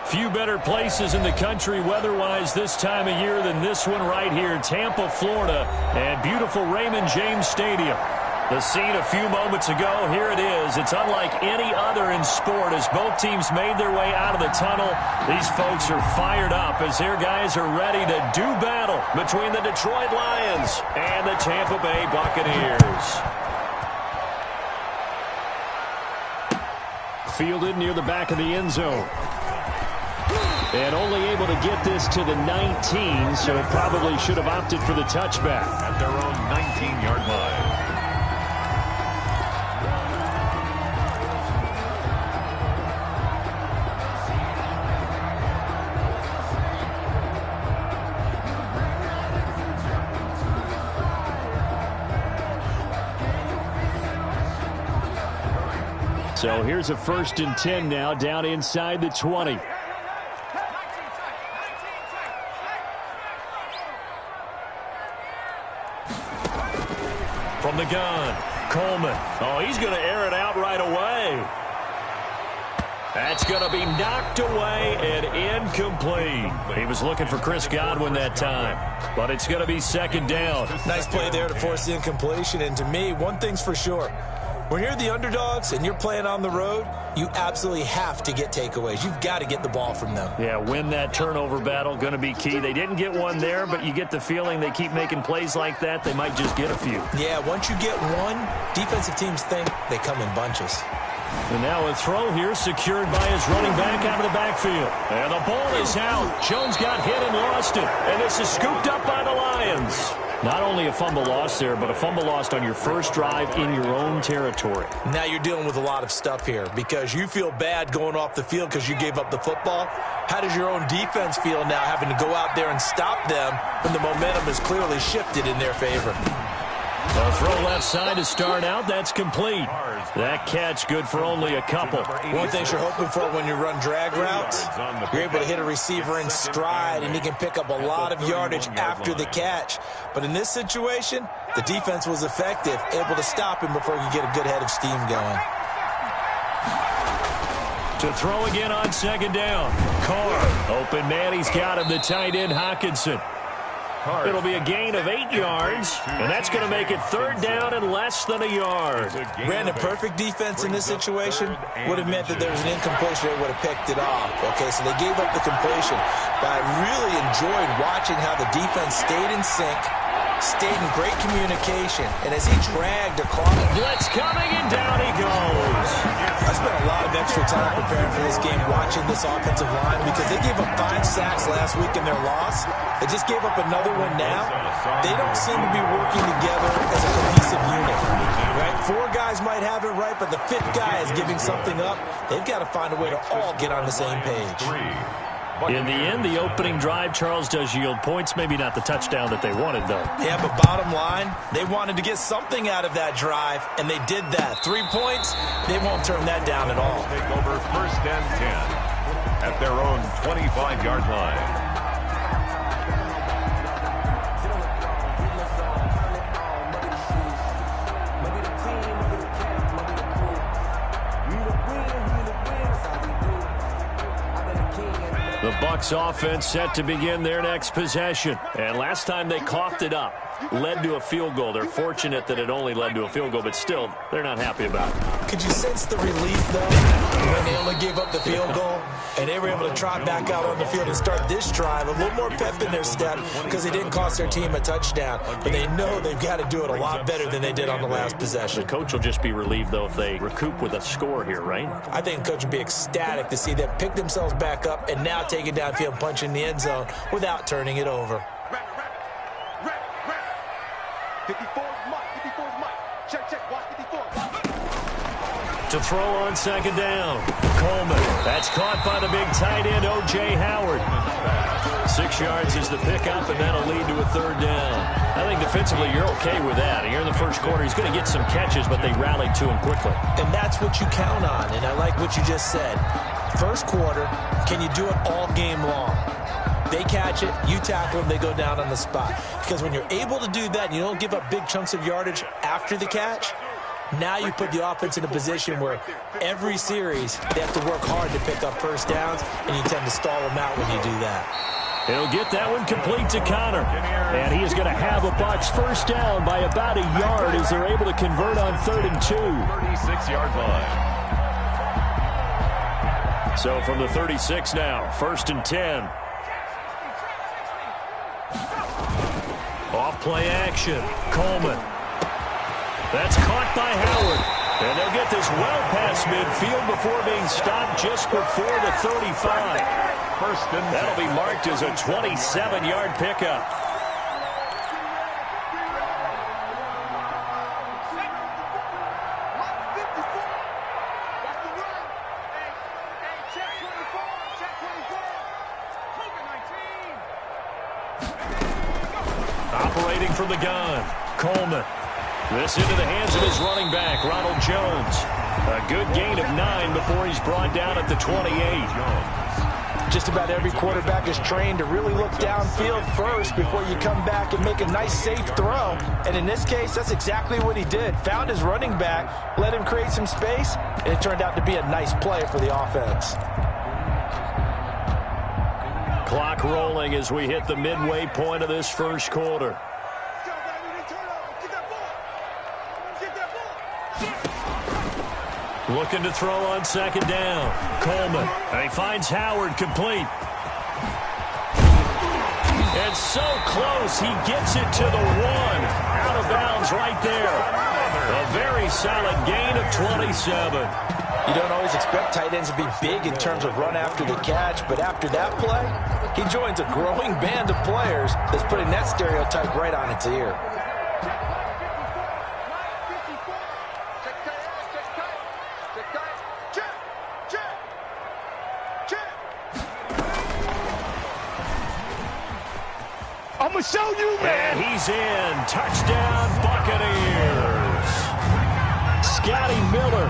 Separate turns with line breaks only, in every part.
Few better places in the country weather-wise this time of year than this one right here, Tampa, Florida, and beautiful Raymond James Stadium. The scene a few moments ago, here it is. It's unlike any other in sport as both teams made their way out of the tunnel. These folks are fired up as their guys are ready to do battle between the Detroit Lions and the Tampa Bay Buccaneers. Fielded near the back of the end zone. And only able to get this to the 19, so probably should have opted for the touchback.
At their own 19-yard line.
So here's a 1st and 10 now, down inside the 20. From the gun, Coleman. Oh, he's going to air it out right away. That's going to be knocked away and incomplete. He was looking for Chris Godwin that time, but it's going to be 2nd down.
Nice play there to force the incompletion, and to me, one thing's for sure. When you're the underdogs and you're playing on the road, you absolutely have to get takeaways. You've got to get the ball from them.
Yeah, win that turnover battle, going to be key. They didn't get one there, but you get the feeling they keep making plays like that, they might just get a few.
Yeah, once you get one, defensive teams think they come in bunches.
And now a throw here secured by his running back out of the backfield. And the ball is out. Jones got hit and lost it. And this is scooped up by the Lions. Not only a fumble loss there, but a fumble lost on your first drive in your own territory.
Now you're dealing with a lot of stuff here because you feel bad going off the field because you gave up the football. How does your own defense feel now having to go out there and stop them when the momentum is clearly shifted in their favor?
A throw left side to start out. That's complete. That catch good for only a couple.
One thing you're hoping for when you run drag routes, you're able to hit a receiver in stride, and he can pick up a lot of yardage after the catch. But in this situation, the defense was effective, able to stop him before he could get a good head of steam going.
To throw again on 2nd down. Carr. Open man. He's got him. The tight end, Hockenson. It'll be a gain of 8 yards, and that's going to make it 3rd down and less than a yard.
Ran a perfect defense in this situation would have meant that there was an incompletion. They would have picked it off. Okay, so they gave up the completion. But I really enjoyed watching how the defense stayed in sync, stayed in great communication, and as he dragged across.
Blitz coming, and down he goes.
I spent a lot of extra time preparing for this game watching this offensive line because they gave up 5 sacks last week in their loss. They just gave up another one now. They don't seem to be working together as a cohesive unit. Right? 4 guys might have it right, but the 5th guy is giving something up. They've got to find a way to all get on the same page.
In the end, the opening drive, Charles, does yield points. Maybe not the touchdown that they wanted, though.
Yeah, but bottom line, they wanted to get something out of that drive, and they did that. 3 points, they won't turn that down at all.
Take over 1st and 10 at their own 25-yard line.
The Bucs offense set to begin their next possession. And last time they coughed it up, led to a field goal. They're fortunate that it only led to a field goal, but still, they're not happy about it.
Could you sense the relief, though, when they only gave up the field goal and they were able to trot back out on the field and start this drive? A little more pep in their step because they didn't cost their team a touchdown. But they know they've got to do it a lot better than they did on the last possession.
The coach will just be relieved, though, if they recoup with a score here, right?
I think the coach would be ecstatic to see them pick themselves back up and now take it downfield and punch in the end zone without turning it over.
54's Mike. 54's Mike. Check. Watch 54.
To throw on 2nd down. Coleman. That's caught by the big tight end, O.J. Howard. 6 yards is the pickup, and that'll lead to a 3rd down. I think defensively you're okay with that. Here in the first quarter, he's going to get some catches, but they rallied to him quickly.
And that's what you count on, and I like what you just said. First quarter, can you do it all game long? They catch it, you tackle them, they go down on the spot. Because when you're able to do that and you don't give up big chunks of yardage after the catch, Now you put the offense in a position where every series they have to work hard to pick up first downs, and you tend to stall them out when you do that.
He'll get that one complete to Connor. And he is going to have a Bucs first down by about a yard as they're able to convert on 3rd and 2.
36-yard line.
So from the 36 now, 1st and 10. Off play action. Coleman. That's caught by Howard. And they'll get this well past midfield before being stopped just before the 35. That'll be marked as a 27-yard pickup. Operating from the gun, Coleman. This into the hands of his running back, Ronald Jones. A good gain of 9 before he's brought down at the 28.
Just about every quarterback is trained to really look downfield first before you come back and make a nice, safe throw. And in this case, that's exactly what he did. Found his running back, let him create some space, and it turned out to be a nice play for the offense.
Clock rolling as we hit the midway point of this first quarter. Looking to throw on 2nd down. Coleman. And he finds Howard complete. And so close, he gets it to the 1. Out of bounds right there. A very solid gain of 27.
You don't always expect tight ends to be big in terms of run after the catch, but after that play, he joins a growing band of players that's putting that stereotype right on its ear.
I'm going to show you, man.
And he's in. Touchdown, Buccaneers. Scotty Miller,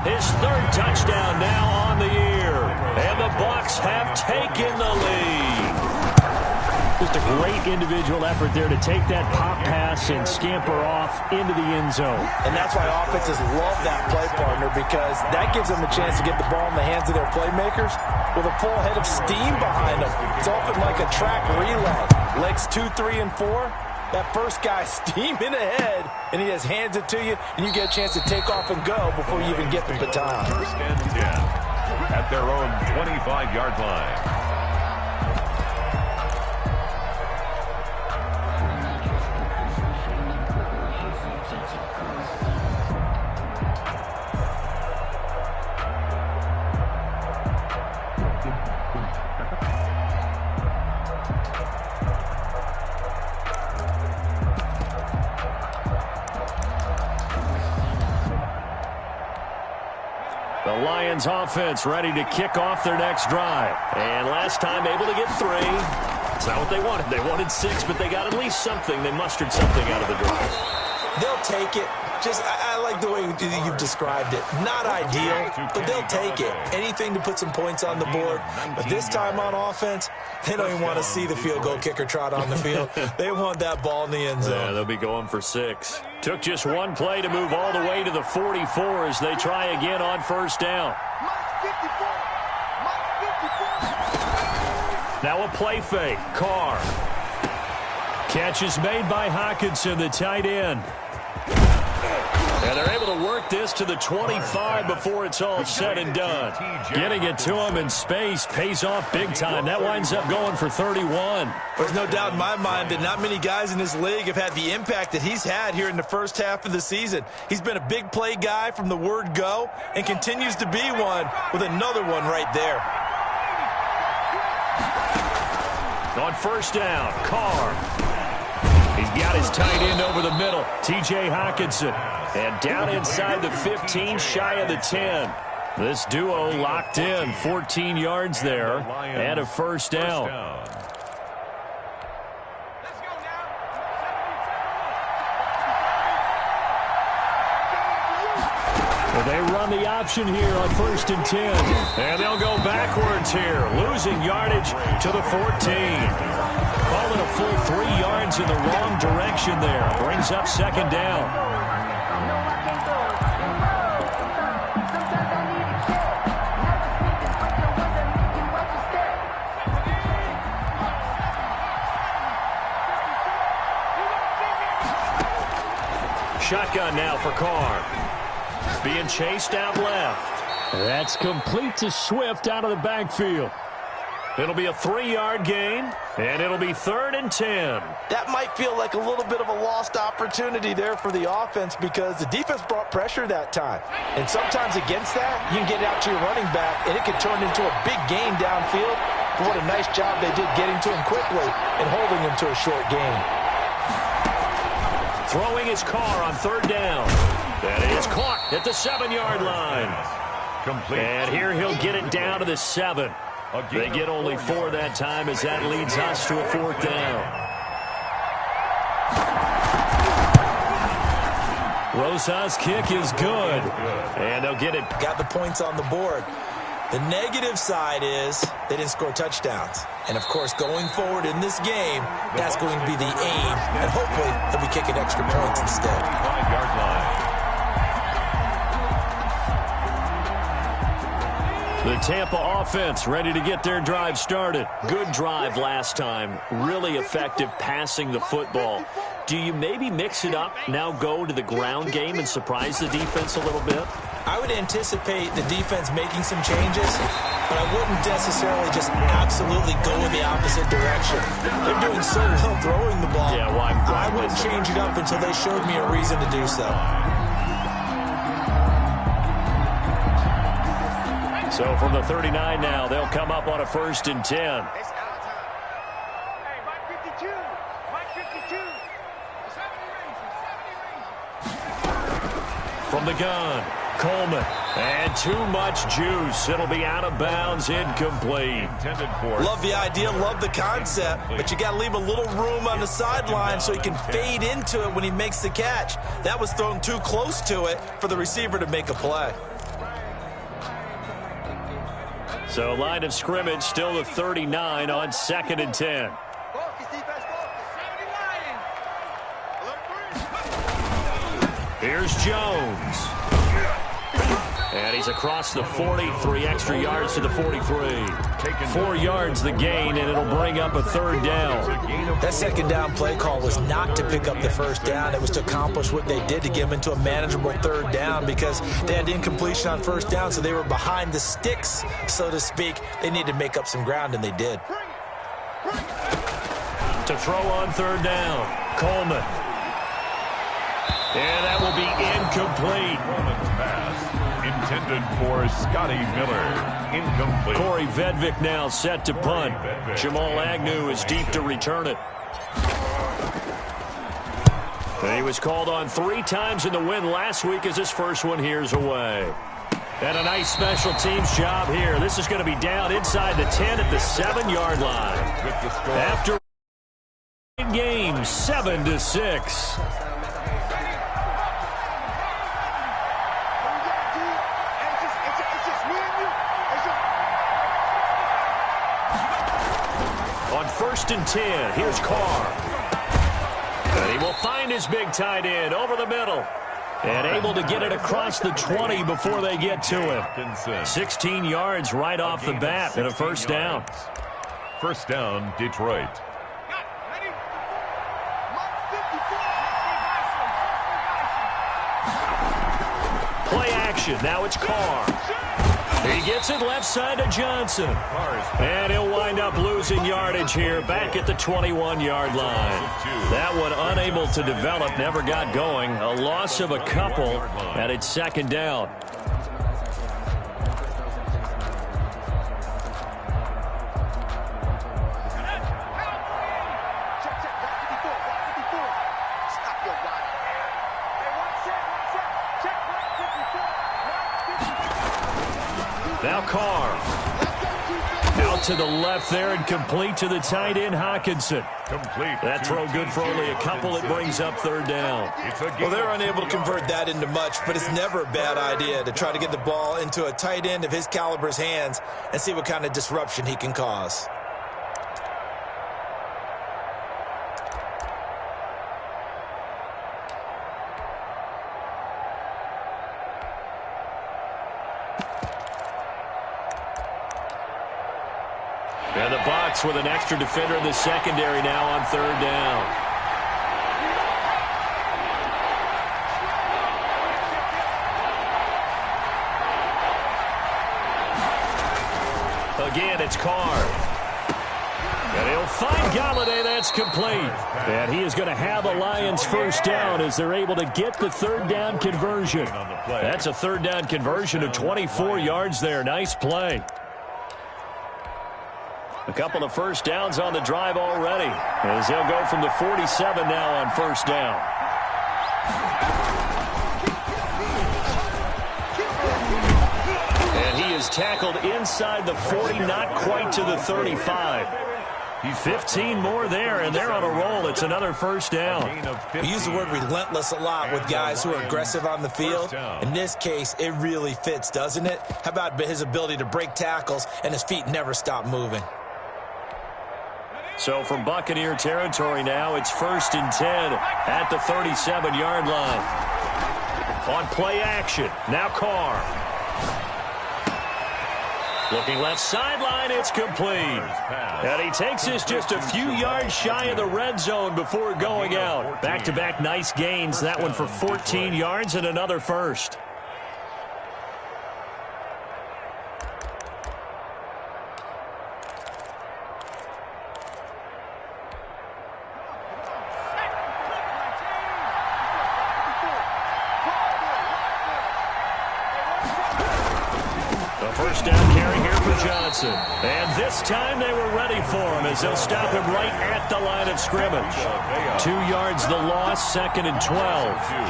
his 3rd touchdown now on the year. And the Bucs have taken the lead. Just a great individual effort there to take that pop pass and scamper off into the end zone.
And that's why offenses love that play partner, because that gives them a chance to get the ball in the hands of their playmakers with a full head of steam behind them. It's often like a track relay. Legs 2, 3, and 4. That first guy steaming ahead, and he just hands it to you, and you get a chance to take off and go before you even get the baton.
1st and 10 at their own 25-yard line.
The Lions offense ready to kick off their next drive. And last time able to get 3. It's not what they wanted. They wanted 6, but they got at least something. They mustered something out of the drive.
They'll take it. Just, I like the way you've described it. Not ideal, but they'll take it. Anything to put some points on the board. But this time on offense, they don't even want to see the field goal kicker trot on the field. They want that ball in the end zone.
Yeah, they'll be going for 6. Took just one play to move all the way to the 44 as they try again on 1st down. Now a play fake. Carr. Catch is made by Hockenson, the tight end. And they're able to work this to the 25 before it's all said and done. Getting it to him in space pays off big time. That winds up going for 31.
There's no doubt in my mind that not many guys in this league have had the impact that he's had here in the first half of the season. He's been a big play guy from the word go and continues to be one with another one right there.
On 1st down, Carr. He's got his tight end over the middle, T.J. Hockenson. And down inside the 15, shy of the 10. This duo locked in, 14 yards there, and a 1st down. Well, they run the option here on 1st and 10. And they'll go backwards here, losing yardage to the 14. Calling a full 3 yards in the wrong direction there. Brings up 2nd down. shotgun now for Carr. Being chased out left. That's complete to Swift out of the backfield. It'll be a 3-yard gain, and it'll be 3rd and 10.
That might feel like a little bit of a lost opportunity there for the offense because the defense brought pressure that time. And sometimes against that, you can get out to your running back, and it can turn into a big gain downfield. But what a nice job they did getting to him quickly and holding him to a short gain.
Throwing his Carr on 3rd down. That is caught at the 7-yard line.
Complete.
And here he'll get it down to the 7. They get only 4 that time as that leads us to a 4th down. Rosas' kick is good. And they'll get it.
Got the points on the board. The negative side is they didn't score touchdowns. And, of course, going forward in this game, that's going to be the aim. And hopefully they'll be kicking extra points instead.
5-yard line.
The Tampa offense ready to get their drive started. Good drive last time. Really effective passing the football. Do you maybe mix it up, now go to the ground game and surprise the defense a little bit?
I would anticipate the defense making some changes, but I wouldn't necessarily just absolutely go in the opposite direction. They're doing so well throwing the ball.
Yeah, why
I wouldn't change it up until they showed me a reason to do so.
So from the 39 now, they'll come up on a 1st and 10. From the gun, Coleman. And too much juice. It'll be out of bounds, incomplete.
Love the idea, love the concept, but you got to leave a little room on the sideline so he can fade into it when he makes the catch. That was thrown too close to it for the receiver to make a play.
So line of scrimmage still the 39 on 2nd and 10. Here's Jones. And he's across the 40, 3 extra yards to the 43. 4 yards the gain, and it'll bring up a 3rd down.
That 2nd down play call was not to pick up the 1st down. It was to accomplish what they did to get them into a manageable 3rd down because they had incompletion on 1st down, so they were behind the sticks, so to speak. They needed to make up some ground, and they did.
To throw on 3rd down, Coleman. And that will be incomplete.
Intended for Scotty Miller. Incomplete.
Corey Vedvik now set to punt. Jamal Agnew is deep to return it. And he was called on 3 times in the win last week as his first one here's away. And a nice special teams job here. This is going to be down inside the 10 at the 7-yard line. After game 7-6. On 1st and 10, here's Carr. And he will find his big tight end over the middle. And able to get it across the 20 before they get to him. 16 yards right off the bat and a 1st down.
1st down, Detroit.
Play action. Now it's Carr. He gets it left side to Johnson. And he'll wind up losing yardage here back at the 21-yard line. That one unable to develop, never got going. A loss of a couple, and it's 2nd down. Now Carr. Out to the left there and complete to the tight end, Hockenson. That throw good for only a couple. It brings up 3rd down.
Well, they're unable to convert that into much, but it's never a bad idea to try to get the ball into a tight end of his caliber's hands and see what kind of disruption he can cause.
And the Bucs with an extra defender in the secondary now on 3rd down. Again, it's Carr. And he'll find Galladay. That's complete. And he is going to have a Lions first down as they're able to get the third down conversion. That's a third down conversion of 24 yards there. Nice play. A couple of first downs on the drive already, as they'll go from the 47 now on first down. And he is tackled inside the 40, not quite to the 35. 15 more there, and they're on a roll. It's another first down.
We use the word relentless a lot with guys who are aggressive on the field. In this case, it really fits, doesn't it? How about his ability to break tackles and his feet never stop moving?
So from Buccaneer territory now, it's 1st and 10 at the 37-yard line. On play action, now Carr. Looking left sideline, it's complete. And he takes this just a few yards shy of the red zone before going out. Back-to-back nice gains, that one for 14 yards and another first. First down carry here for Johnson. And this time they were ready for him as they'll stop him right at the line of scrimmage. 2 yards the loss, 2nd and 12.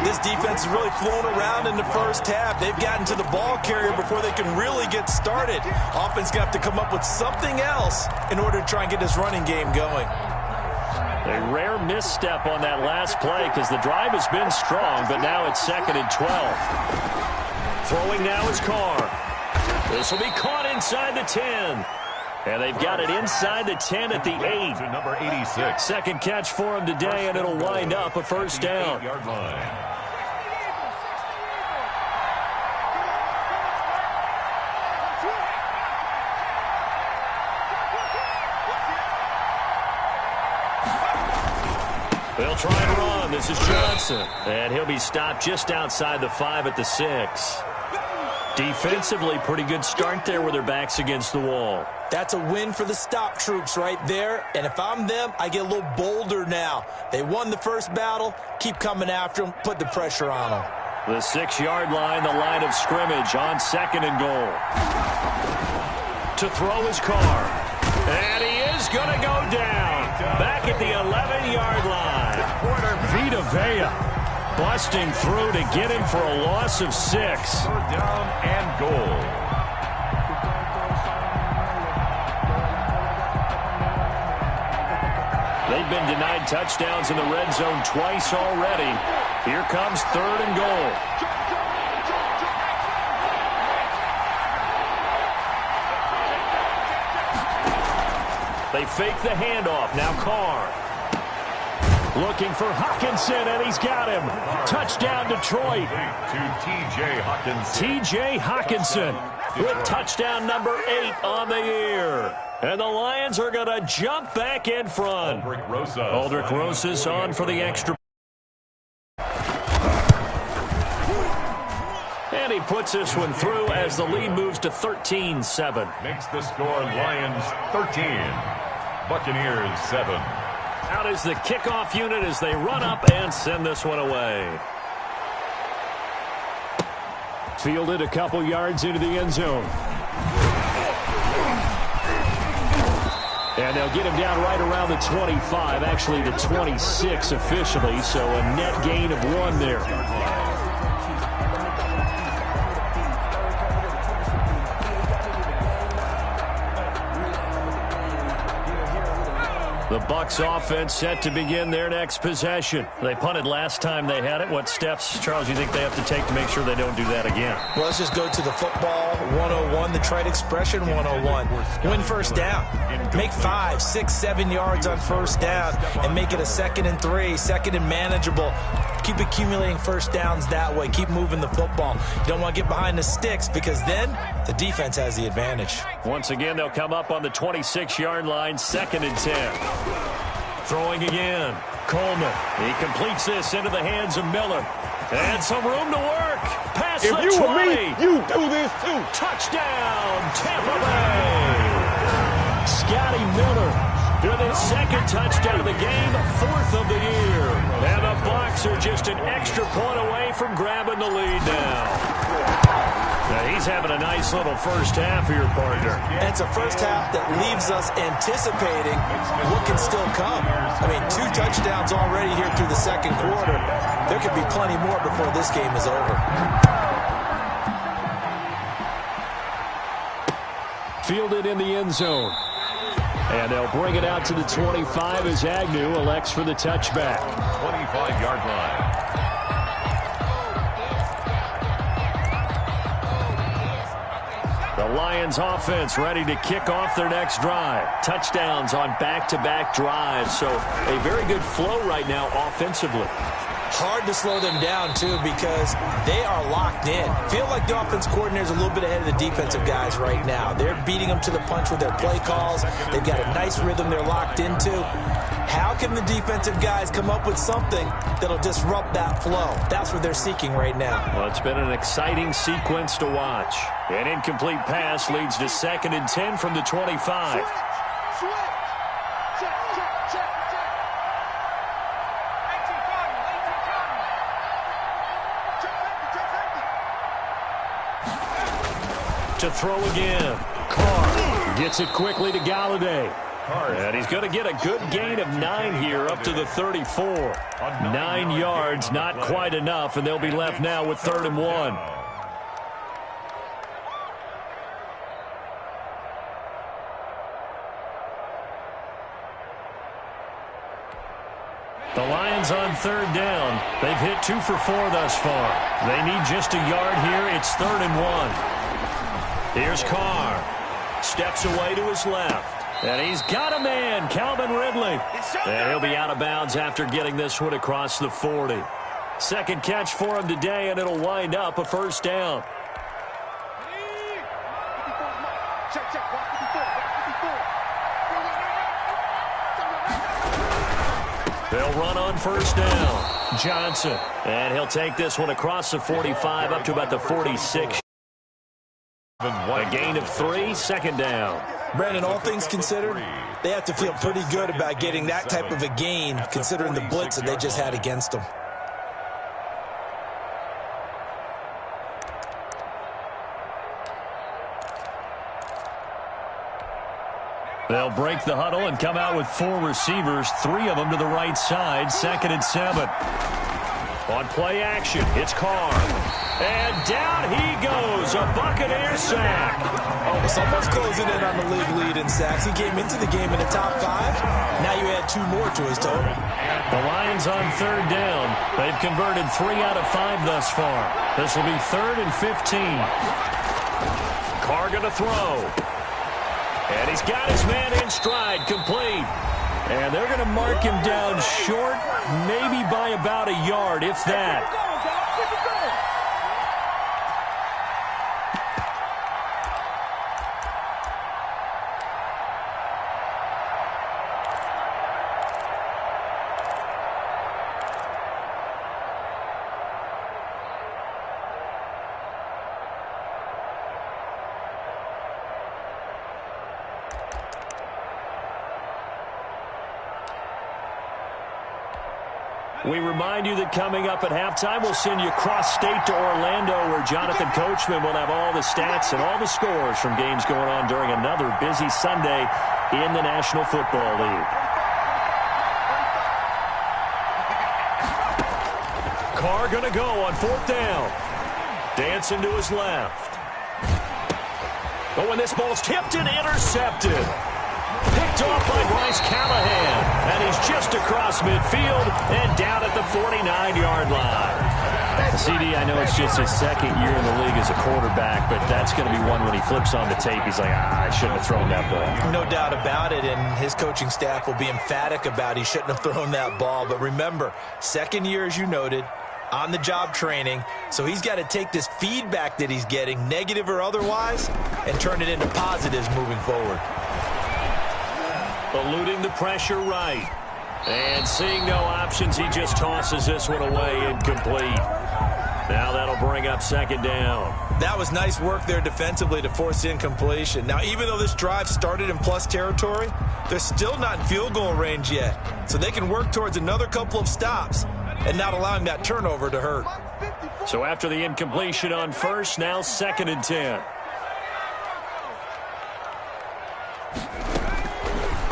This defense is really flown around in the first half. They've gotten to the ball carrier before they can really get started. Offense got to come up with something else in order to try and get this running game going.
A rare misstep on that last play because the drive has been strong, but now it's 2nd and 12. Throwing now is Carr. This will be caught inside the 10. And they've got it inside the 10 at the 8.
To number 86.
Second catch for him today, and it'll wind up a first down.
Yard line.
They'll try and run. This is Johnson. And he'll be stopped just outside the 5 at the 6. Defensively, pretty good start there with their backs against the wall.
That's a win for the stop troops right there. And if I'm them, I get a little bolder now. They won the first battle. Keep coming after them. Put the pressure on them.
The 6-yard line, the line of scrimmage on 2nd and goal. To throw his Carr. And he is going to go down. Back at the 11-yard line. Vita Vea busting through to get him for a loss of 6.
Third down and goal.
They've been denied touchdowns in the red zone twice already. Here comes 3rd and goal. They fake the handoff. Now Carr. Looking for Hockenson, and he's got him. Touchdown, Detroit.
To T.J. Hockenson.
T.J. Hockenson with touchdown number 8 on the year. And the Lions are going to jump back in front. Aldrich Rosas on for the extra. And he puts this one through as the lead moves to 13-7.
Makes the score Lions 13. Buccaneers 7.
Out is the kickoff unit as they run up and send this one away. Fielded a couple yards into the end zone. And they'll get him down right around the 25, actually the 26 officially, so a net gain of 1 there. The Bucs offense set to begin their next possession. They punted last time they had it. What steps, Charles, do you think they have to take to make sure they don't do that again?
Well, let's just go to the football 101, the trite expression 101. Win first down. Make 5, 6, 7 yards on first down and make it a 2nd and 3, 2nd and manageable. Keep accumulating first downs that way. Keep moving the football. You don't want to get behind the sticks because then the defense has the advantage.
Once again, they'll come up on the 26-yard line, 2nd and 10. Throwing again. Coleman. He completes this into the hands of Miller. And some room to work. Pass
if
the
you
20.
were me, you do this too.
Touchdown, Tampa Bay. Scotty Miller with his second touchdown of the game, 4th of the year. And the Bucs are just an extra point away from grabbing the lead now. Now he's having a nice little first half here, partner.
And it's a first half that leaves us anticipating what can still come. I mean, 2 touchdowns already here through the second quarter. There could be plenty more before this game is over.
Fielded in the end zone. And they'll bring it out to the 25 as Agnew elects for the touchback.
25-yard line.
The Lions offense ready to kick off their next drive. Touchdowns on back-to-back drives. So a very good flow right now offensively.
Hard to slow them down, too, because they are locked in. Feel like the offense coordinator is a little bit ahead of the defensive guys right now. They're beating them to the punch with their play calls. They've got a nice rhythm they're locked into. How can the defensive guys come up with something that'll disrupt that flow? That's what they're seeking right now.
Well, it's been an exciting sequence to watch. An incomplete pass leads to 2nd and 10 from the 25. To throw again. Carr gets it quickly to Galladay. And he's going to get a good gain of 9 here up to the 34. 9 yards, not quite enough, and they'll be left now with 3rd and 1. The Lions on 3rd down. They've hit 2 for 4 thus far. They need just a yard here. It's 3rd and 1. Here's Carr. Steps away to his left. And he's got a man, Calvin Ridley. And he'll be out of bounds after getting this one across the 40. Second catch for him today, and it'll wind up a first down. They'll run on first down. Johnson. And he'll take this one across the 45 up to about the 46. A gain of 3, 2nd down.
Brandon, all things considered, they have to feel pretty good about getting that type of a gain, considering the blitz that they just had against them.
They'll break the huddle and come out with 4 receivers, 3 of them to the right side, 2nd and 7. On play action, it's Carr. And down he goes, a Buccaneers sack.
Almost closing in on the league lead in sacks. He came into the game in the top 5. Now you add 2 more to his total.
The Lions on 3rd down. They've converted 3 out of 5 thus far. This will be 3rd and 15. Carr going to throw. And he's got his man in stride, complete. And they're going to mark him down short, maybe by about a yard, if that. We remind you that coming up at halftime, we'll send you cross-state to Orlando, where Jonathan Coachman will have all the stats and all the scores from games going on during another busy Sunday in the National Football League. Carr going to go on 4th down. Dancing to his left. Oh, and this ball's tipped and intercepted. Picked off by Bryce Callahan. And he's just across midfield and down at the 49-yard line. CD, I know it's just his 2nd year in the league as a quarterback, but that's going to be one when he flips on the tape. He's like, I shouldn't have thrown that ball.
No doubt about it, and his coaching staff will be emphatic about he shouldn't have thrown that ball. But remember, 2nd year, as you noted, on-the-job training, so he's got to take this feedback that he's getting, negative or otherwise, and turn it into positives moving forward.
Eluding the pressure right. And seeing no options, he just tosses this one away incomplete. Now that'll bring up second down.
That was nice work there defensively to force the incompletion. Now, even though this drive started in plus territory, they're still not in field goal range yet. So they can work towards another couple of stops and not allowing that turnover to hurt.
So after the incompletion on first, now 2nd and 10.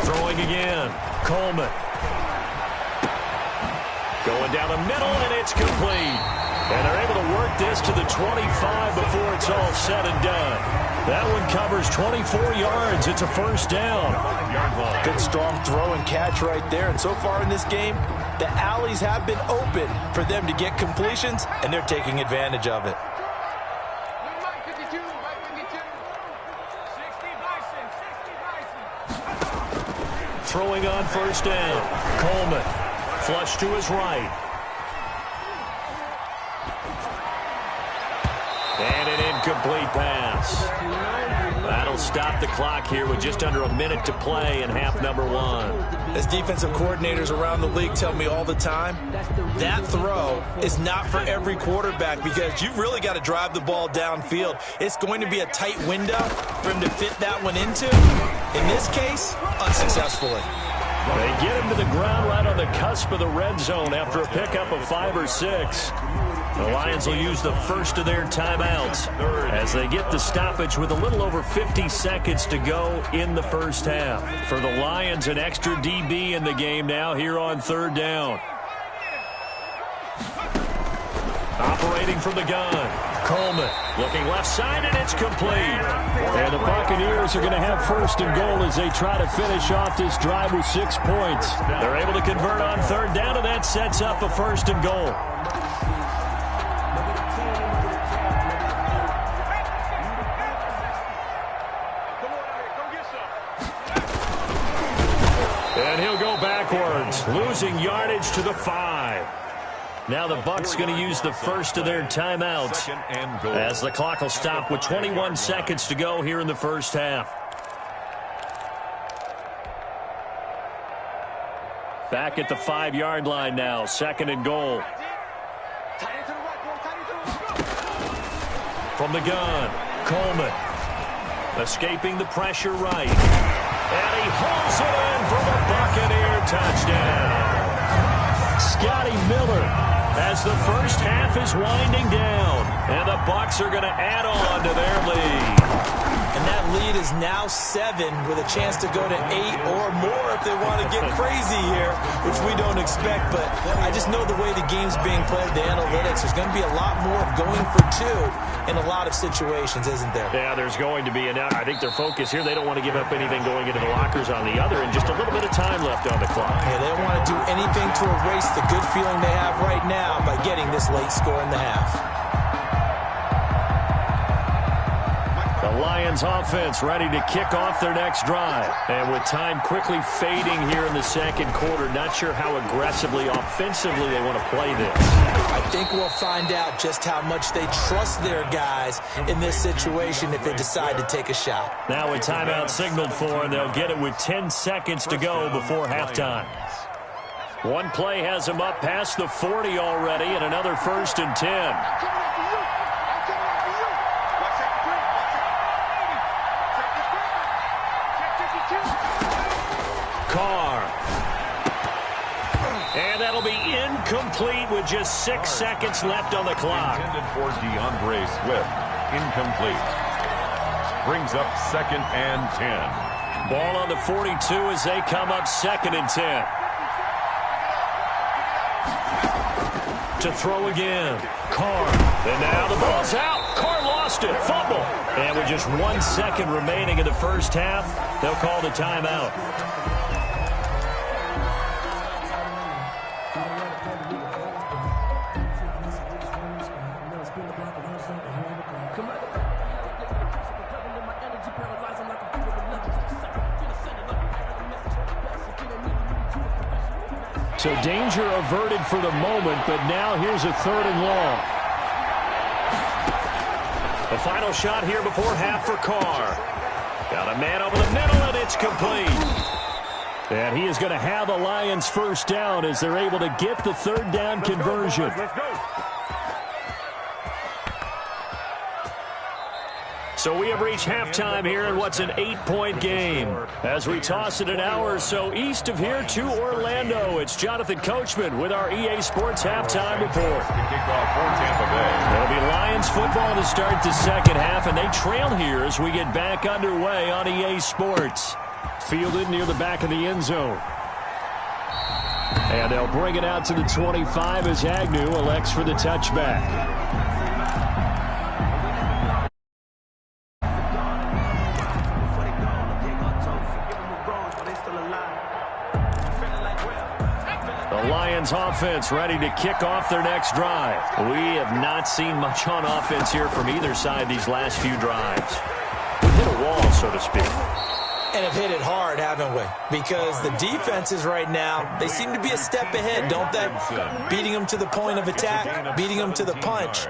Throwing again. Coleman. Going down the middle, and it's complete. And they're able to work this to the 25 before it's all said and done. That one covers 24 yards. It's a first down.
Good strong throw and catch right there. And so far in this game, the alleys have been open for them to get completions, and they're taking advantage of it.
Throwing on first down. Coleman. Flush to his right. And an incomplete pass. That'll stop the clock here with just under a minute to play in half number 1.
As defensive coordinators around the league tell me all the time, that throw is not for every quarterback because you've really got to drive the ball downfield. It's going to be a tight window for him to fit that one into. In this case, unsuccessfully.
They get him to the ground right on the cusp of the red zone after a pickup of 5 or 6. The Lions will use the first of their timeouts as they get the stoppage with a little over 50 seconds to go in the first half. For the Lions, an extra DB in the game now here on 3rd down. Operating from the gun. Coleman looking left side, and it's complete. And the Buccaneers are going to have 1st and goal as they try to finish off this drive with 6 points. They're able to convert on 3rd down, and that sets up a 1st and goal. And he'll go backwards, losing yardage to the 5. Now the Bucs going to use the first of their timeouts as the clock will stop with 21 seconds to go here in the first half. Back at the 5-yard line now, 2nd and goal. From the gun, Coleman escaping the pressure right. And he hauls it in for the Buccaneer touchdown. Scotty Miller as the first half is winding down. And the Bucs are going to add on to their lead.
And that lead is now 7 with a chance to go to 8 or more if they want to get crazy here, which we don't expect. But I just know the way the game's being played, the analytics, there's going to be a lot more of going for 2 in a lot of situations, isn't there?
Yeah, there's going to be. And now I think their focus here, they don't want to give up anything going into the lockers on the other, and just a little bit of time left on the clock.
Yeah, they don't want to do anything to erase the good feeling they have right now by getting this late score in the half.
The Lions offense ready to kick off their next drive. And with time quickly fading here in the 2nd quarter, not sure how aggressively, offensively they want to play this.
I think we'll find out just how much they trust their guys in this situation if they decide to take a shot.
Now a timeout signaled for, and they'll get it with 10 seconds to go before halftime. One play has them up past the 40 already, and another 1st and 10. Carr. And that'll be incomplete with just 6 seconds left on the clock.
Intended for DeAndre Swift. Incomplete. Brings up 2nd and 10.
Ball on the 42 as they come up 2nd and 10. To throw again. Carr. And now the ball's out. Carr lost it. Fumble. And with just 1 second remaining in the first half, they'll call the timeout. So danger averted for the moment, but now here's a 3rd and long. The final shot here before half for Carr. Got a man over the middle, and it's complete. And he is going to have the Lions first down as they're able to get the 3rd down conversion. So we have reached halftime here in what's an 8-point game. As we toss it an hour or so east of here to Orlando, it's Jonathan Coachman with our EA Sports Halftime Report. It'll be Lions football to start the second half, and they trail here as we get back underway on EA Sports. Fielded near the back of the end zone. And they'll bring it out to the 25 as Agnew elects for the touchback. The Lions offense ready to kick off their next drive. We have not seen much on offense here from either side these last few drives. We've hit a wall, so to speak.
And have hit it hard, haven't we? Because the defenses right now, they seem to be a step ahead, don't they? Beating them to the point of attack, beating them to the punch.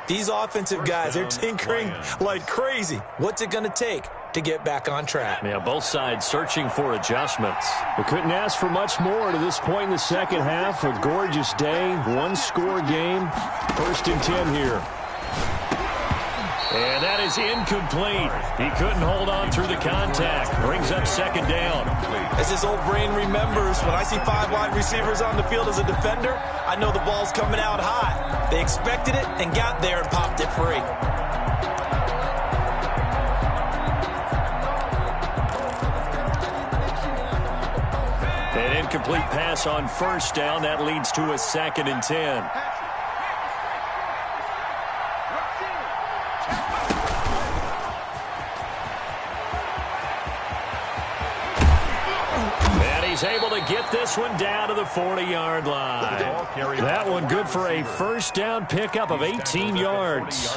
These offensive guys, they're tinkering like crazy. What's it going to take to get back on track?
Yeah, both sides searching for adjustments. We couldn't ask for much more to this point in the second half. A gorgeous day, one-score game. 1st and 10 here. And that is incomplete. He couldn't hold on through the contact. Brings up 2nd down.
As his old brain remembers, when I see 5 wide receivers on the field as a defender, I know the ball's coming out hot. They expected it and got there and popped it free.
An incomplete pass on 1st down. That leads to a 2nd and 10. He's able to get this one down to the 40-yard line. That one good for a 1st down pickup of 18 yards.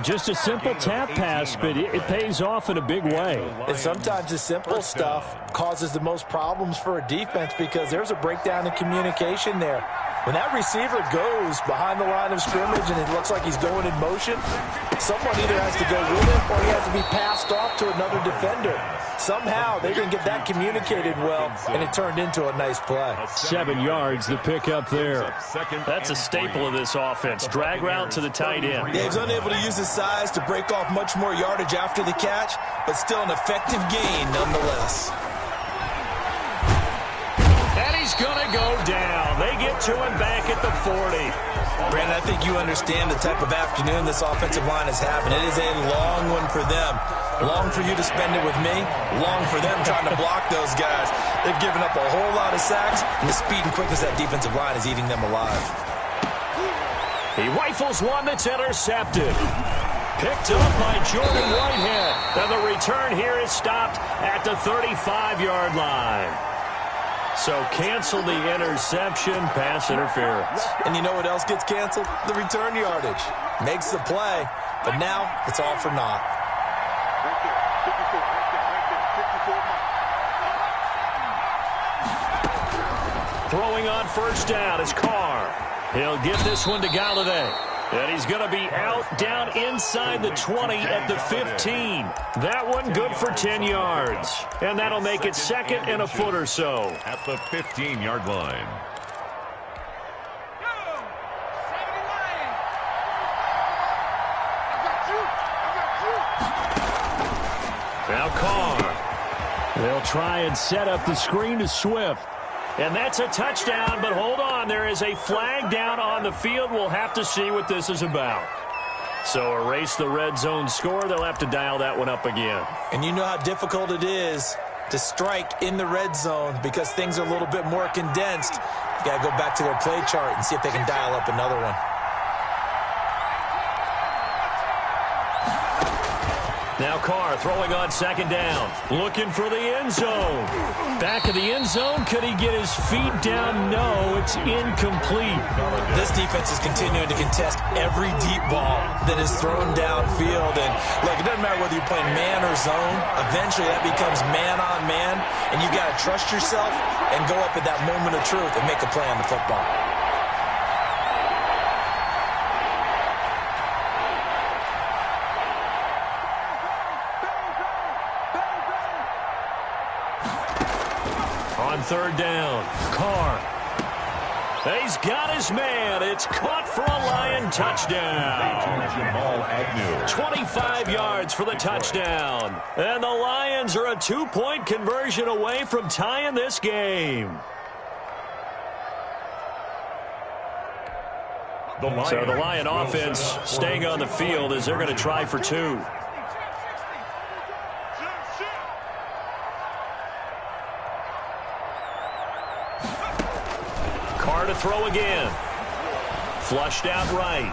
Just a simple tap pass, but it pays off in a big way.
And sometimes the simple stuff causes the most problems for a defense because there's a breakdown in communication there. When that receiver goes behind the line of scrimmage and it looks like he's going in motion, someone either has to go with him or he has to be passed off to another defender. Somehow they didn't get that communicated well, and it turned into a nice play.
7 yards, the pickup there. That's a staple of this offense. Drag route to the tight end.
Yeah, he's unable to use his size to break off much more yardage after the catch, but still an effective gain nonetheless.
And he's going to go down. They get to him back at the 40.
Brandon, I think you understand the type of afternoon this offensive line is having. It is a long one for them. Long for you to spend it with me. Long for them trying to block those guys. They've given up a whole lot of sacks, and the speed and quickness of that defensive line is eating them alive.
He rifles one that's intercepted. Picked up by Jordan Whitehead. And the return here is stopped at the 35-yard line. So cancel the interception, pass interference.
And you know what else gets canceled? The return yardage. Makes the play, but now it's all for naught.
Throwing on 1st down is Carr. He'll get this one to Galladay. And he's going to be out down inside the 20 at the 15. That one good for 10 yards. And that'll make it 2nd and a foot or so.
At the 15-yard line.
Now Carr. They'll try and set up the screen to Swift. And that's a touchdown, but hold on. There is a flag down on the field. We'll have to see what this is about. So erase the red zone score. They'll have to dial that one up again.
And you know how difficult it is to strike in the red zone because things are a little bit more condensed. You got to go back to their play chart and see if they can dial up another one.
Now Carr throwing on 2nd down. Looking for the end zone. Back of the end zone. Could he get his feet down? No, it's incomplete.
This defense is continuing to contest every deep ball that is thrown downfield. And look, it doesn't matter whether you're playing man or zone. Eventually that becomes man on man. And you've got to trust yourself and go up at that moment of truth and make a play on the football. On
3rd down, Carr. He's got his man. It's caught for a Lion touchdown. 25 yards for the touchdown. And the Lions are a 2-point conversion away from tying this game. So the Lion offense staying on the field as they're going to try for 2. Carr to throw again. Flushed out right.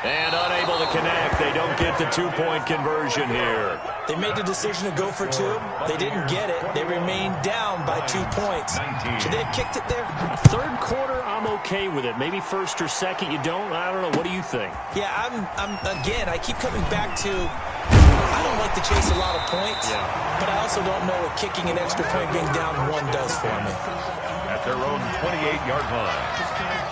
And unable to connect. They don't get the 2-point conversion here.
They made the decision to go for 2. They didn't get it. They remained down by 2 points. Should they have kicked it there?
Third quarter, I'm okay with it. Maybe first or second, you don't. I don't know. What do you think?
Yeah, again, I keep coming back to, I don't like to chase a lot of points, but I also don't know what kicking an extra point being down 1 does for me.
At their own 28-yard line.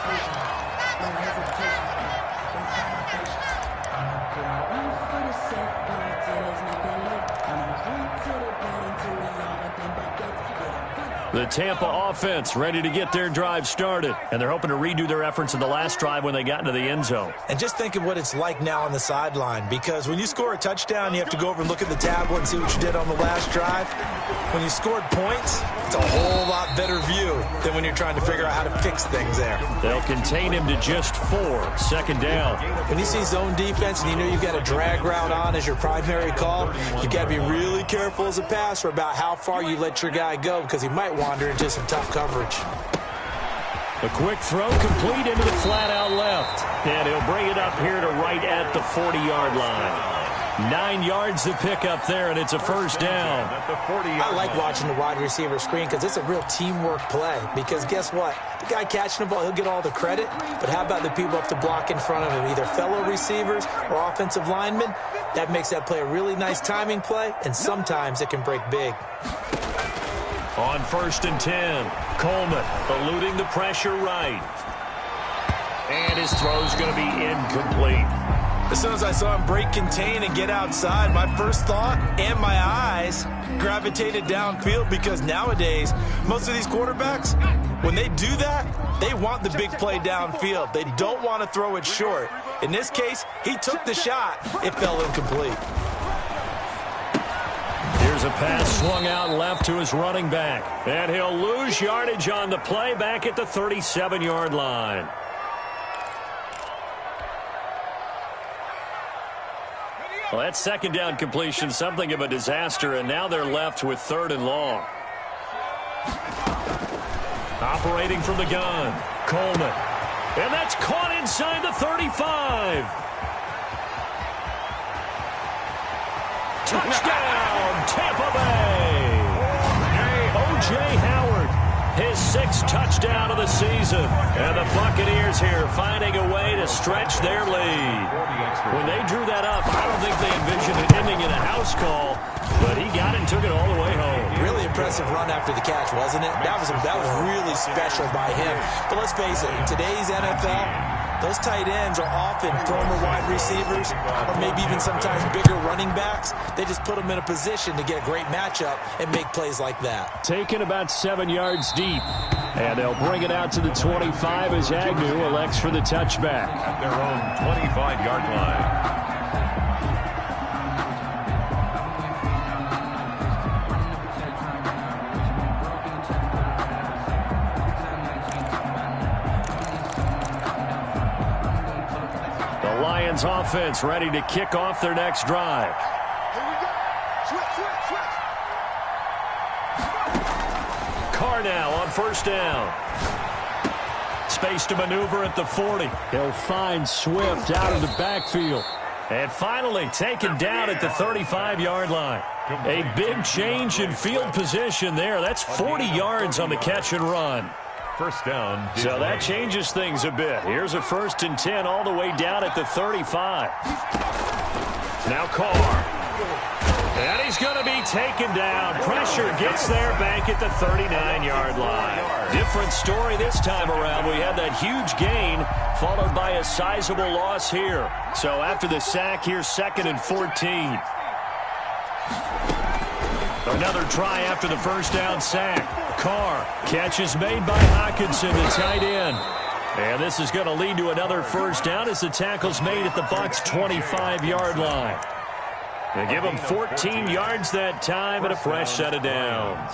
The Tampa offense ready to get their drive started, and they're hoping to redo their efforts in the last drive when they got into the end zone.
And just think of what it's like now on the sideline, because when you score a touchdown, you have to go over and look at the tablet and see what you did on the last drive. When you scored points, it's a whole lot better view than when you're trying to figure out how to fix things there.
They'll contain him to just 4, second down.
When you see zone defense and you know you've got a drag route on as your primary call, you've got to be really careful as a passer about how far you let your guy go, because he might wander into some tough coverage.
A quick throw complete into the flat out left. And he'll bring it up here to right at the 40-yard line. 9 yards to pick up there, and it's a first down.
I like watching the wide receiver screen because it's a real teamwork play. Because guess what? The guy catching the ball, he'll get all the credit. But how about the people up to block in front of him, either fellow receivers or offensive linemen? That makes that play a really nice timing play, and sometimes it can break big.
On 1st and 10, Coleman eluding the pressure right. And his throw's going to be incomplete.
As soon as I saw him break contain and get outside, my first thought and my eyes gravitated downfield, because nowadays, most of these quarterbacks, when they do that, they want the big play downfield. They don't want to throw it short. In this case, he took the shot. It fell incomplete.
Here's a pass swung out left to his running back. And he'll lose yardage on the play back at the 37-yard line. Well, that second down completion, something of a disaster, and now they're left with 3rd and long. Operating from the gun, Coleman. And that's caught inside the 35. Touchdown, Tampa Bay. O.J. Howard, his 6th touchdown of the season. And the Buccaneers here finding a way to stretch their lead. When they drew that up, I don't think they envisioned it ending in a house call, but he got it and took it all the way home.
Really impressive run after the catch, wasn't it? That was really special by him. But let's face it, in today's NFL, those tight ends are often former wide receivers or maybe even sometimes bigger running backs. They just put them in a position to get a great matchup and make plays like that.
Taken about 7 yards deep. And they'll bring it out to the 25 as Agnew elects for the touchback.
At their own 25-yard line.
Lions offense ready to kick off their next drive.
Here we go. Switch.
Carr now on 1st down. Space to maneuver at the 40. He'll find Swift out of the backfield. And finally taken down at the 35-yard line. A big change in field position there. That's 40 yards on the catch and run.
First down.
So that changes things a bit. Here's a 1st and 10 all the way down at the 35. Now Carr. And he's going to be taken down. Pressure gets there back at the 39-yard line. Different story this time around. We had that huge gain followed by a sizable loss here. So after the sack, here's 2nd and 14. Another try after the first down sack. Carr, catch is made by Hockenson, the tight end. And this is going to lead to another first down as the tackle's made at the Bucs' 25-yard line. They give them 14 yards that time and a fresh set of downs.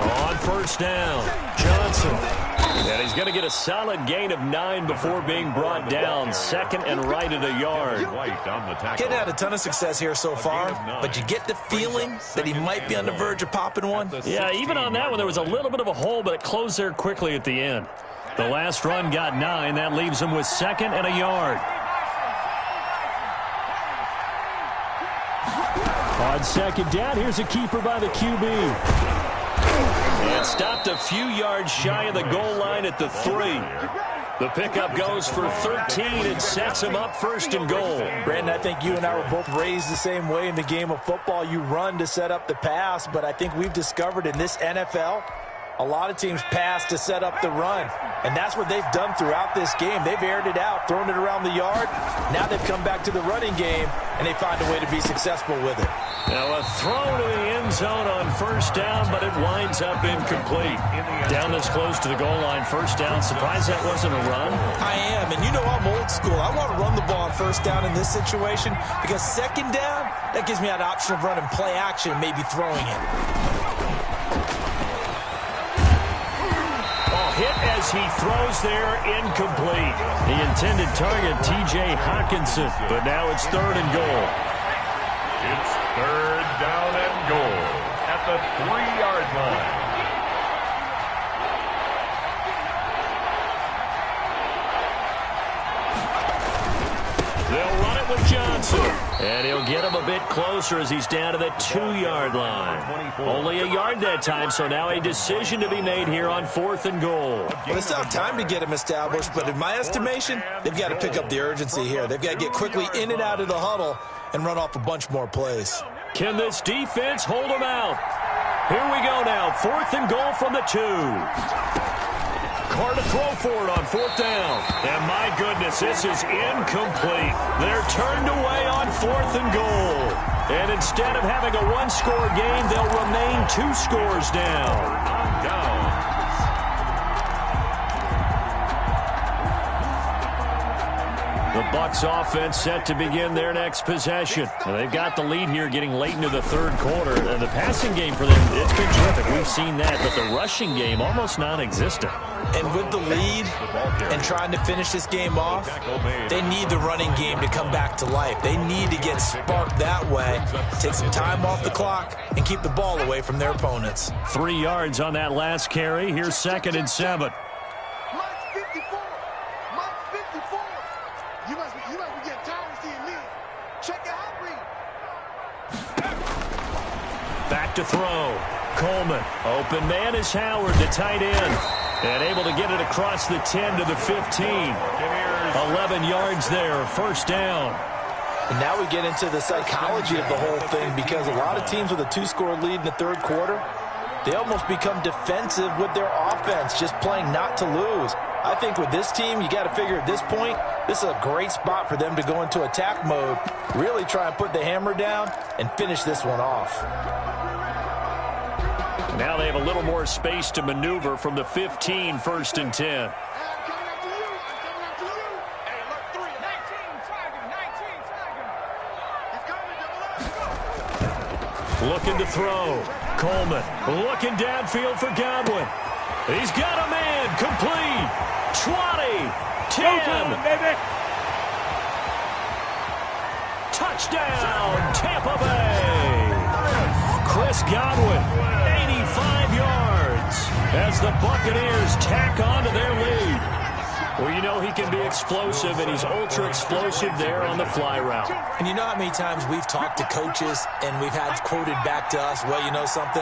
On first down, Johnson. And he's going to get a solid gain of 9 before being brought down. Second and right at a yard.
Getting had a ton of success here so far, but you get the feeling that he might be on the verge of popping one.
Yeah, even on that one, there was a little bit of a hole, but it closed there quickly at the end. The last run got 9. That leaves him with second and a yard. On second down, here's a keeper by the QB. And stopped a few yards shy of the goal line at the 3. The pickup goes for 13 and sets him up first and goal.
Brandon, I think you and I were both raised the same way in the game of football. You run to set up the pass, but I think we've discovered in this NFL, a lot of teams pass to set up the run. And that's what they've done throughout this game. They've aired it out, thrown it around the yard. Now they've come back to the running game, and they find a way to be successful with it.
Now a throw to the end zone on first down, but it winds up incomplete. Down this close to the goal line, first down. Surprised that wasn't a run?
I am, and you know I'm old school. I want to run the ball on first down in this situation because second down, that gives me that option of running play action and maybe throwing it.
Hit as he throws there, incomplete. The intended target, T.J. Hawkinson, but now it's third and goal.
It's third down and goal at the 3-yard line.
They'll run it with Johnson. And he'll get him a bit closer as he's down to the 2-yard line. Only a yard that time, so now a decision to be made here on fourth and goal.
Well, it's not time to get him established, but in my estimation, they've got to pick up the urgency here. They've got to get quickly in and out of the huddle and run off a bunch more plays.
Can this defense hold him out? Here we go now, fourth and goal from the 2. Carr to throw for it on fourth down. And my goodness, this is incomplete. They're turned away on fourth and goal. And instead of having a one-score game, they'll remain 2 scores down. The Bucs offense set to begin their next possession. And they've got the lead here getting late into the third quarter. And the passing game for them, it's been terrific. We've seen that, but the rushing game almost non-existent.
And with the lead and trying to finish this game off, they need the running game to come back to life. They need to get sparked that way, take some time off the clock, and keep the ball away from their opponents.
3 yards on that last carry. Here's second and 7.
Mike 54. Mike 54. You must be getting tired of seeing me. Check your hot read.
Back to throw. Coleman. Open man is Howard, the tight end. And able to get it across the 10 to the 15. 11 yards there, first down.
And now we get into the psychology of the whole thing because a lot of teams with a 2-score lead in the third quarter, they almost become defensive with their offense, just playing not to lose. I think with this team, you got to figure at this point, this is a great spot for them to go into attack mode, really try and put the hammer down and finish this one off.
Now they have a little more space to maneuver from the 15, first and 10. Looking to throw. Coleman looking downfield for Godwin. He's got a man. Complete. 20. 10. Baby. Touchdown, Tampa Bay. Chris Godwin, 85 yards as the Buccaneers tack on to their lead. Well, you know he can be explosive, and he's ultra-explosive there on the fly route.
And you know how many times we've talked to coaches and we've had quoted back to us, well, you know something?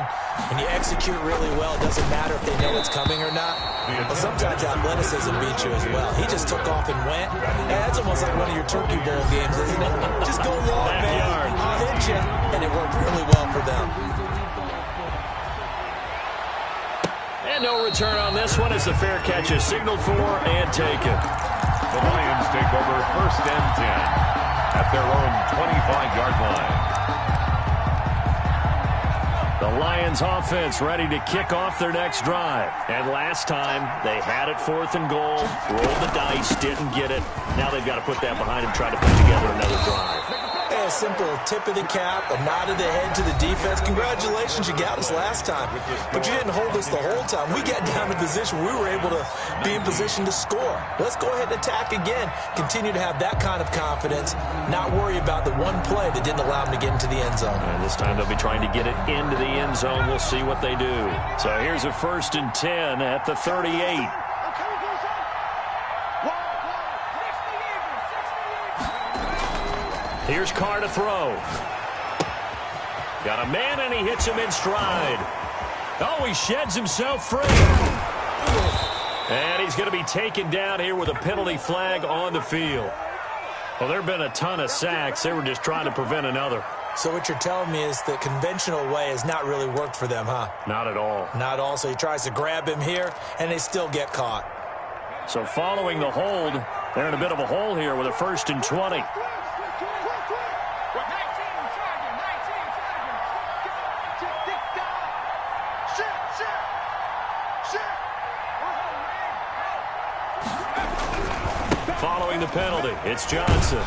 When you execute really well, it doesn't matter if they know it's coming or not. But sometimes athleticism beats you as well. He just took off and went. And that's almost like one of your Turkey Bowl games, isn't it? Just go long, man. I'll hit you. And it worked really well for them.
And no return on this one as the fair catch is signaled for and taken.
The Lions take over first and 10. at their own 25-yard line.
The Lions offense ready to kick off their next drive. And last time, they had it 4th and goal, rolled the dice, didn't get it. Now they've got to put that behind them, try to put together another drive.
A simple tip of the cap, a nod of the head to the defense. Congratulations, you got us last time. But you didn't hold us the whole time. We got down to position where we were able to be in position to score. Let's go ahead and attack again. Continue to have that kind of confidence, not worry about the one play that didn't allow them to get into the end zone.
And this time they'll be trying to get it into the end zone. We'll see what they do. So here's a 1st and 10 at the 38. Here's Carr to throw. Got a man, and he hits him in stride. Oh, he sheds himself free. And he's going to be taken down here with a penalty flag on the field. Well, there have been a ton of sacks. They were just trying to prevent another.
So what you're telling me is the conventional way has not really worked for them, huh?
Not at all.
Not all. So he tries to grab him here, and they still get caught.
So following the hold, they're in a bit of a hole here with a 1st and 20. Following the penalty, it's Johnson.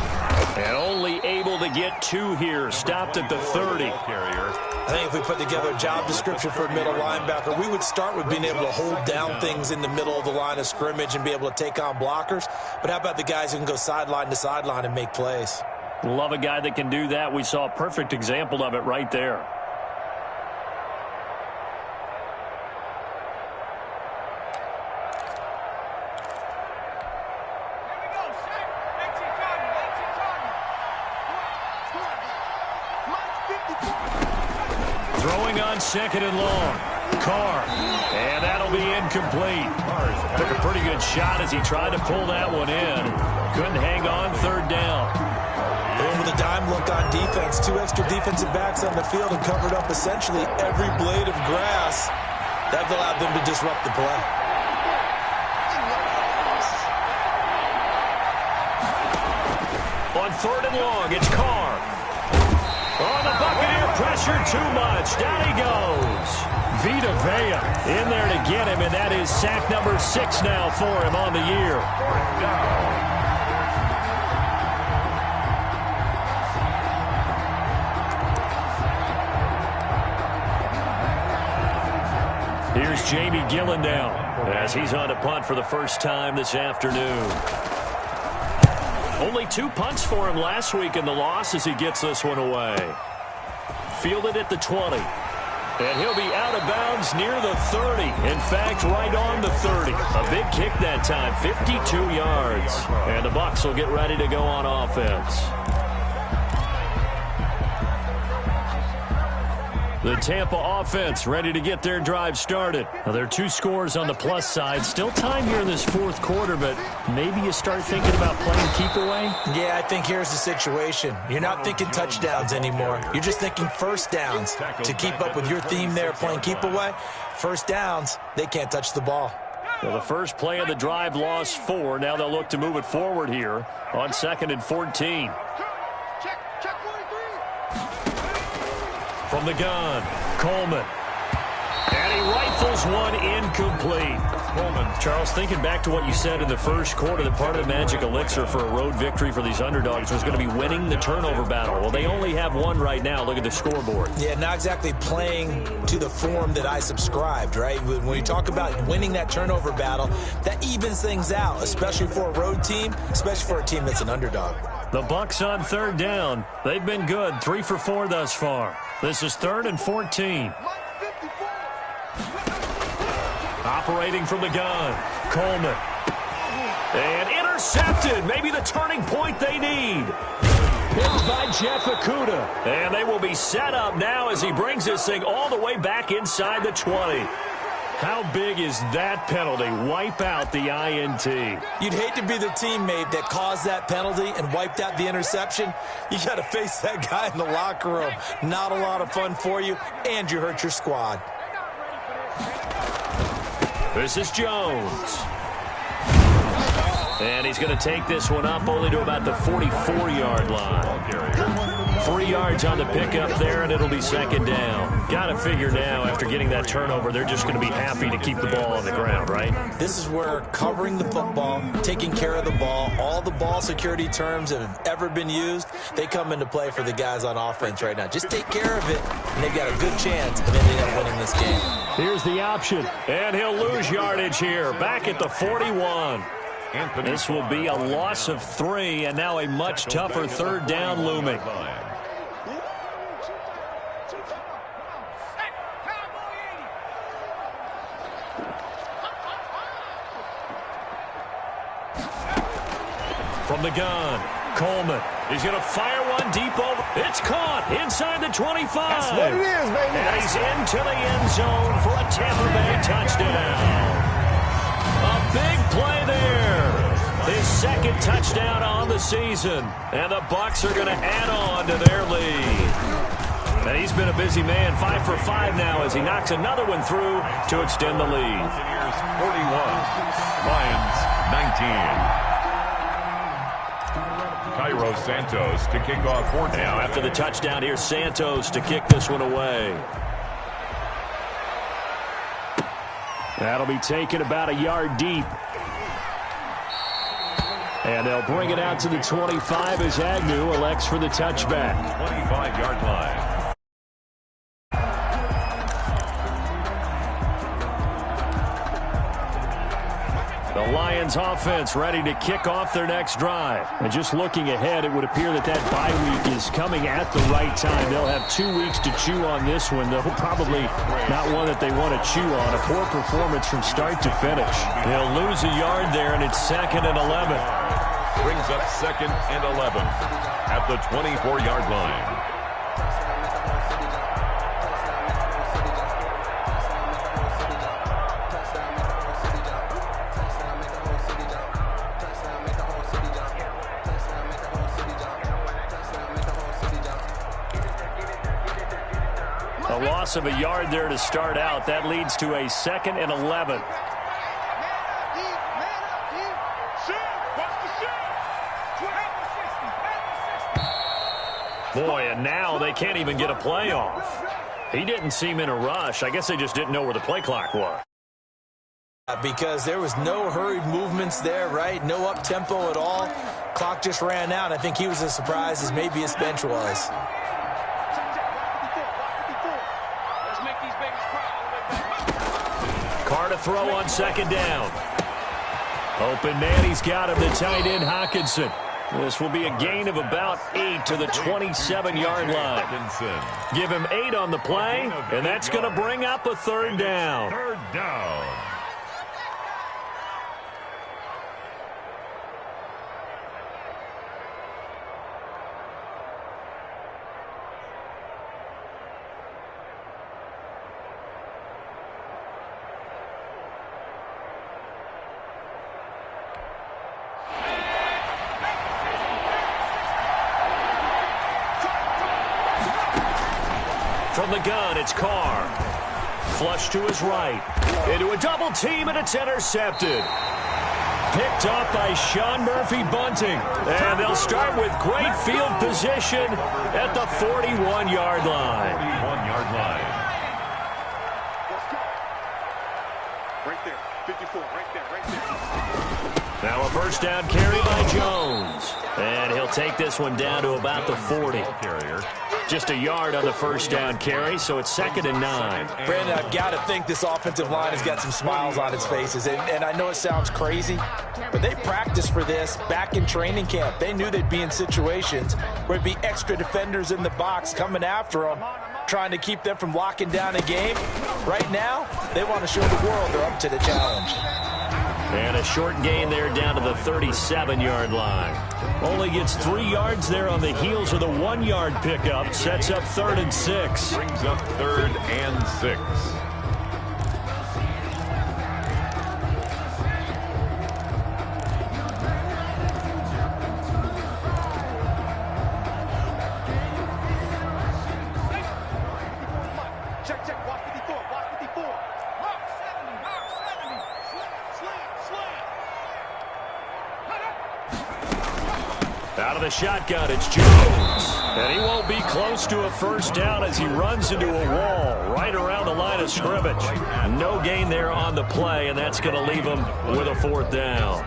And only able to get 2 here, stopped at the 30.
I think if we put together a job description for a middle linebacker, we would start with being able to hold down things in the middle of the line of scrimmage and be able to take on blockers. But how about the guys who can go sideline to sideline and make plays?
Love a guy that can do that. We saw a perfect example of it right there. Throwing on 2nd and long. Carr. And that'll be incomplete. Took a pretty good shot as he tried to pull that one in. Couldn't hang on 3rd down.
And with a dime look on defense, 2 extra defensive backs on the field and covered up essentially every blade of grass. That allowed them to disrupt the play.
On 3rd and long, it's Carr. Oh, the Buccaneer pressure too much. Down he goes. Vita Vea in there to get him, and that is sack number 6 now for him on the year. Here's Jamie Gillen now as he's on a punt for the first time this afternoon. Only 2 punts for him last week in the loss as he gets this one away. Fielded at the 20. And he'll be out of bounds near the 30. In fact, right on the 30. A big kick that time, 52 yards. And the Bucs will get ready to go on offense. The Tampa offense ready to get their drive started. Now, there are 2 scores on the plus side. Still time here in this 4th quarter, but maybe you start thinking about playing keep away?
Yeah, I think here's the situation. You're not thinking touchdowns anymore. You're just thinking 1st downs. To keep up with your theme there, playing keep away, 1st downs, they can't touch the ball.
Well, the first play of the drive lost 4. Now they'll look to move it forward here on 2nd and 14. From the gun, Coleman. And he rifles one incomplete. Coleman. Charles, thinking back to what you said in the first quarter, that part of the magic elixir for a road victory for these underdogs was going to be winning the turnover battle. Well, they only have 1 right now. Look at the scoreboard.
Yeah, not exactly playing to the form that I subscribed, right? When you talk about winning that turnover battle, that evens things out, especially for a road team, especially for a team that's an underdog.
The Bucs on 3rd down. They've been good, 3 for 4 thus far. This is 3rd and 14. Operating from the gun, Coleman. And intercepted. Maybe the turning point they need. Picked by Jeff Okudah. And they will be set up now as he brings this thing all the way back inside the 20. How big is that penalty? Wipe out the INT.
You'd hate to be the teammate that caused that penalty and wiped out the interception. You got to face that guy in the locker room. Not a lot of fun for you, and you hurt your squad.
This is Jones. And he's going to take this one up only to about the 44-yard line. 3 yards on the pickup there, and it'll be second down. Got to figure now, after getting that turnover, they're just going to be happy to keep the ball on the ground, right?
This is where covering the football, taking care of the ball, all the ball security terms that have ever been used, they come into play for the guys on offense right now. Just take care of it, and they've got a good chance of ending up winning this game.
Here's the option, and he'll lose yardage here, back at the 41. This will be a loss of 3, and now a much tougher third down looming. From the gun, Coleman. He's going to fire one deep over. It's caught inside the 25.
That's what it is, baby.
And he's into the end zone for a Tampa Bay touchdown. A big play there. His second touchdown on the season. And the Bucs are going to add on to their lead. And he's been a busy man, 5 for 5 now as he knocks another one through to extend the lead.
Buccaneers 41, Lions 19. Cairo Santos to kick off 4.
Now after the touchdown, here's Santos to kick this one away. That'll be taken about a yard deep. And they'll bring it out to the 25 as Agnew elects for the touchback.
25-yard line.
The Lions offense ready to kick off their next drive. And just looking ahead, it would appear that that bye week is coming at the right time. They'll have 2 weeks to chew on this one. They'll probably not one that they want to chew on. A poor performance from start to finish. They'll lose a yard there, and it's 2nd and 11.
Brings up 2nd and 11 at the 24-yard line.
A loss of a yard there to start out. That leads to a 2nd and 11. Boy, and now they can't even get a play off. He didn't seem in a rush. I guess they just didn't know where the play clock was.
Because there was no hurried movements there, right? No up-tempo at all. Clock just ran out. I think he was as surprised as maybe his bench was.
Carr to throw on 2nd down. Open man, he's got him, the tight end Hockenson. This will be a gain of about 8 to the 27-yard line. Give him 8 on the play, and that's going to bring up a 3rd down.
3rd down.
From the gun, it's Carr. Flush to his right. Into a double team, and it's intercepted. Picked off by Sean Murphy-Bunting. And they'll start with great field position at the 41-yard line.
41-yard line.
Right there, 54, right there.
Now a first down carry by Jones. And he'll take this one down to about the 40. Just a yard on the first down carry, so it's 2nd and 9.
Brandon, I've got to think this offensive line has got some smiles on its faces. And I know it sounds crazy, but they practiced for this back in training camp. They knew they'd be in situations where there'd be extra defenders in the box coming after them, trying to keep them from locking down a game. Right now, they want to show the world they're up to the challenge.
And a short gain there down to the 37-yard line. Only gets 3 yards there on the heels of the 1-yard pickup. Sets up 3rd and 6.
Brings up 3rd and 6.
Check, watch 54, watch 54. Mark 70, Mark 70. Slant.
Out of the shotgun, it's Jones. And he won't be close to a first down as he runs into a wall right around the line of scrimmage. No gain there on the play, and that's going to leave him with a fourth down.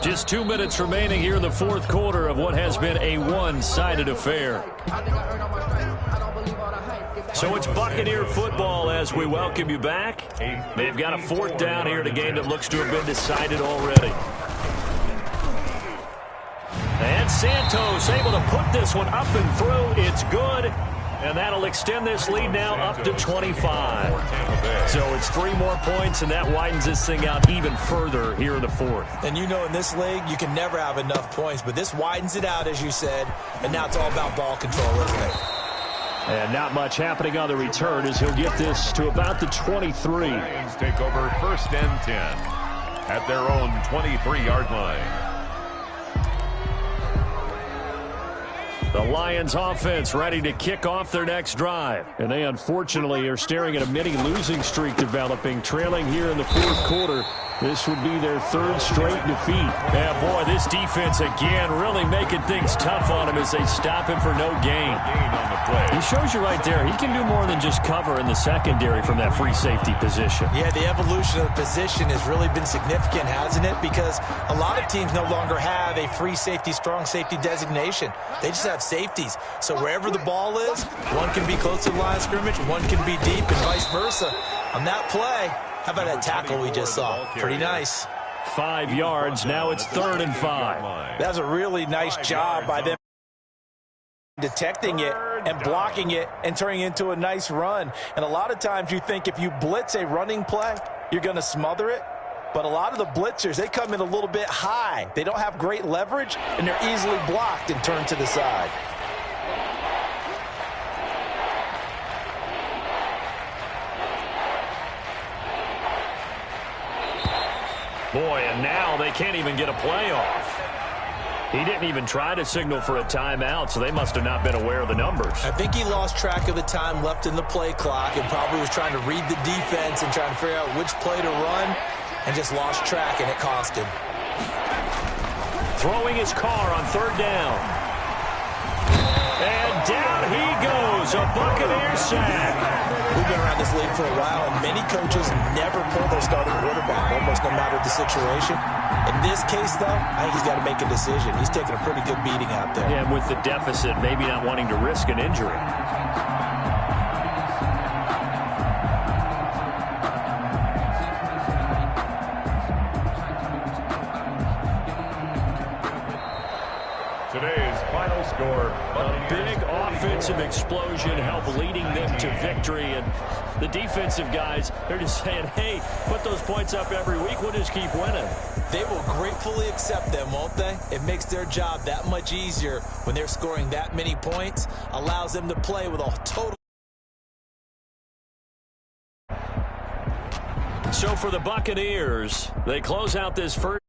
Just 2 minutes remaining here in the fourth quarter of what has been a one-sided affair. So it's Buccaneer football as we welcome you back. They've got a fourth down here in a game that looks to have been decided already. And Santos able to put this one up and through. It's good. And that'll extend this lead now up to 25. So it's 3 more points, and that widens this thing out even further here in the fourth.
And you know in this league, you can never have enough points, but this widens it out, as you said, and now it's all about ball control, isn't it?
And not much happening on the return as he'll get this to about the 23.
Lions take over 1st and 10 at their own 23-yard line.
The Lions offense ready to kick off their next drive. And they unfortunately are staring at a mini losing streak developing, trailing here in the fourth quarter. This would be their 3rd straight defeat. Yeah, boy, this defense again really making things tough on him as they stop him for no gain. He shows you right there, he can do more than just cover in the secondary from that free safety position.
Yeah, the evolution of the position has really been significant, hasn't it? Because a lot of teams no longer have a free safety, strong safety designation. They just have safeties. So wherever the ball is, one can be close to the line of scrimmage, one can be deep, and vice versa. On that play, how about that tackle we just saw? Pretty nice.
5 yards. Now it's 3rd and 5.
That was a really nice job by them detecting it and blocking it and turning it into a nice run. And a lot of times you think if you blitz a running play, you're going to smother it. But a lot of the blitzers, they come in a little bit high. They don't have great leverage, and they're easily blocked and turned to the side.
Boy, and now they can't even get a play off. He didn't even try to signal for a timeout, so they must have not been aware of the numbers.
I think he lost track of the time left in the play clock and probably was trying to read the defense and trying to figure out which play to run and just lost track, and it cost him.
Throwing his car on 3rd down. And down he goes, a Buccaneer sack.
We've been around this league for a while, and many coaches never pull their starting quarterback, almost no matter the situation. In this case, though, I think he's got to make a decision. He's taking a pretty good beating out there.
Yeah, with the deficit, maybe not wanting to risk an injury.
Today's final score.
A big offensive explosion helped leading them to victory. And the defensive guys, they're just saying, hey, put those points up every week. We'll just keep winning.
They will gratefully accept them, won't they? It makes their job that much easier when they're scoring that many points. Allows them to play with a total.
So for the Buccaneers, they close out this first.